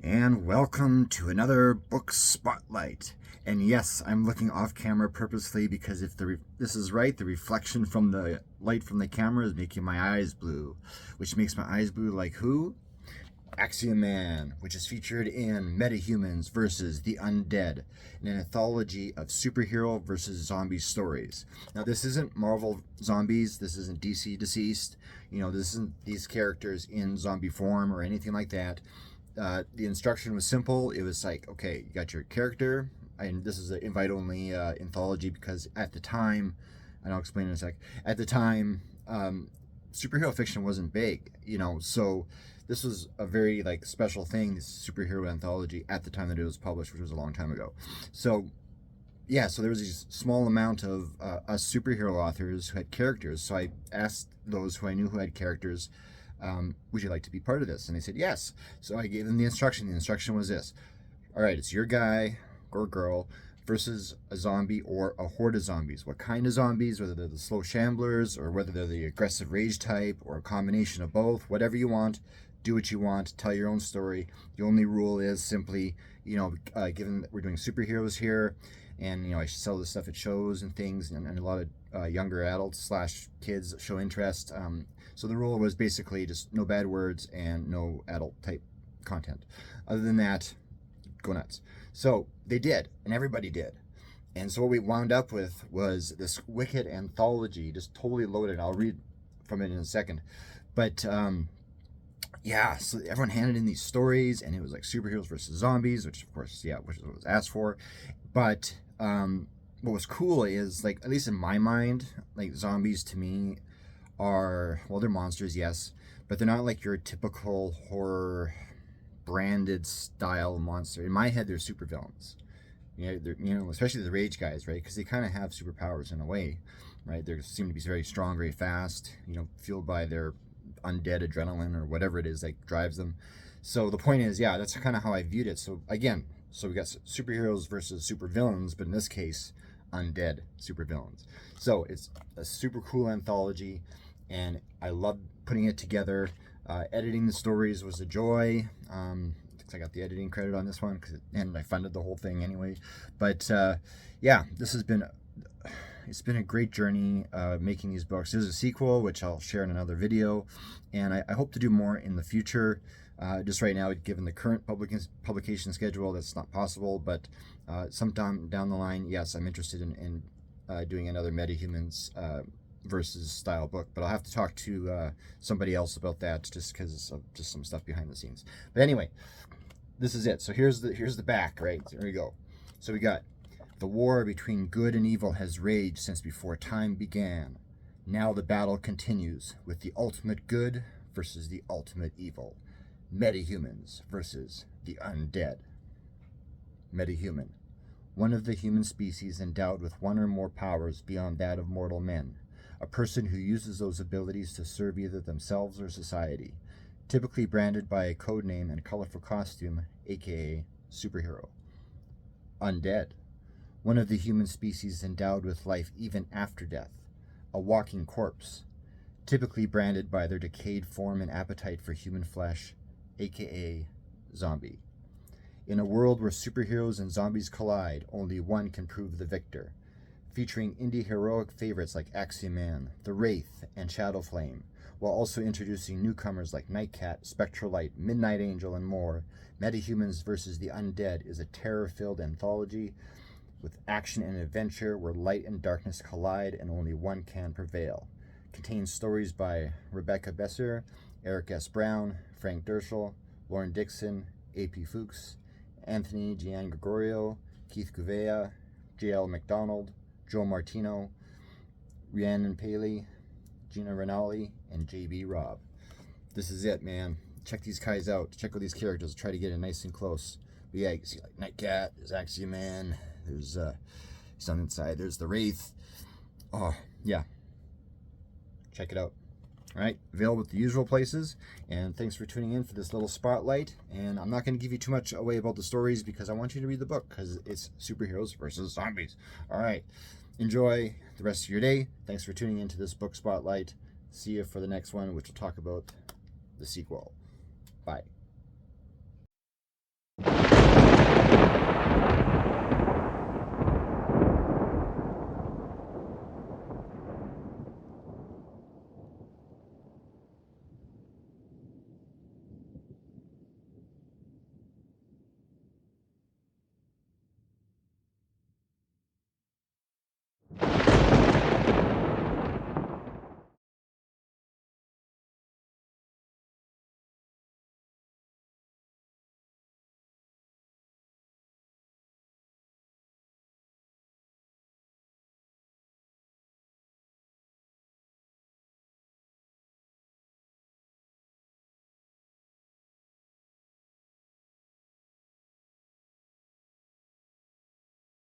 And welcome to another book spotlight. And yes, I'm looking off camera purposely because if this is right, the reflection from the light from the camera is making my eyes blue, which makes my eyes blue like who? Axiom-man, which is featured in Metahumans versus the Undead, an anthology of superhero versus zombie stories. Now, this isn't Marvel zombies. This isn't DC Deceased. This isn't these characters in zombie form or anything like that. The instruction was simple. It was like, okay, you got your character, and this is an invite-only anthology because at the time, and I'll explain in a sec, at the time, superhero fiction wasn't big, so this was a very special thing, this superhero anthology at the time that it was published, which was a long time ago. So yeah, so there was a small amount of us superhero authors who had characters. So I asked those who I knew who had characters, would you like to be part of this? And they said yes. So I gave them the instruction. The instruction was this: all right, it's your guy or girl versus a zombie or a horde of zombies. What kind of zombies? Whether they're the slow shamblers or whether they're the aggressive rage type or a combination of both. Whatever you want, do what you want, tell your own story. The only rule is simply, given that we're doing superheroes here, and I sell this stuff at shows and things, and a lot of younger adults / kids show interest. So the rule was basically just no bad words and no adult type content. Other than that, go nuts. So they did, and everybody did. And so what we wound up with was this wicked anthology, just totally loaded. I'll read from it in a second. But yeah, so everyone handed in these stories, and it was like superheroes versus zombies, which of course, yeah, which is what was asked for. But what was cool is, at least in my mind, zombies to me are, well, they're monsters, yes, but they're not like your typical horror branded style monster. In my head, they're supervillains. Especially the rage guys, right? Because they kind of have superpowers in a way, right? They seem to be very strong, very fast, fueled by their undead adrenaline or whatever it is that drives them. So the point is, yeah, that's kind of how I viewed it. So again, we got superheroes versus supervillains, but in this case, undead supervillains. So it's a super cool anthology, and I loved putting it together. Editing the stories was a joy. I got the editing credit on this one, and I funded the whole thing anyway. But yeah, it's been a great journey making these books. There's a sequel, which I'll share in another video, and I hope to do more in the future. Just right now, given the current publication schedule, that's not possible, but sometime down the line, yes, I'm interested in doing another Metahumans versus style book, but I'll have to talk to somebody else about that just because of just some stuff behind the scenes. But anyway, this is it. So here's the back, right? There we go. So we got: the war between good and evil has raged since before time began. Now the battle continues with the ultimate good versus the ultimate evil. Metahumans versus the Undead. Metahuman. One of the human species endowed with one or more powers beyond that of mortal men. A person who uses those abilities to serve either themselves or society. Typically branded by a codename and colorful costume, aka superhero. Undead. One of the human species endowed with life even after death. A walking corpse. Typically branded by their decayed form and appetite for human flesh, aka zombie. In a world where superheroes and zombies collide, only one can prove the victor. Featuring indie heroic favorites like Axiom-man, the Wraith and Shadowflame, while also introducing newcomers like Nightcat, Spectrolite, Midnight Angel, and more, Metahumans versus the Undead is a terror-filled anthology with action and adventure where light and darkness collide and only one can prevail. Contains stories by Rebecca Besser, Eric S. Brown, Frank Derschel, Lauren Dixon, A.P. Fuchs, Anthony Gian Gregorio, Keith Gouveia, J.L. McDonald, Joe Martino, Rhiannon Paley, Gina Rinaldi, and J.B. Robb. This is it, man. Check these guys out. Check out these characters. Try to get it nice and close. But yeah, you can see Nightcat, there's Axiom-man, there's he's on the inside, there's the Wraith. Oh, yeah. Check it out. All right, available at the usual places, and thanks for tuning in for this little spotlight. And I'm not going to give you too much away about the stories because I want you to read the book because it's superheroes versus zombies. All right, enjoy the rest of your day. Thanks for tuning into this book spotlight. See you for the next one, which will talk about the sequel. Bye.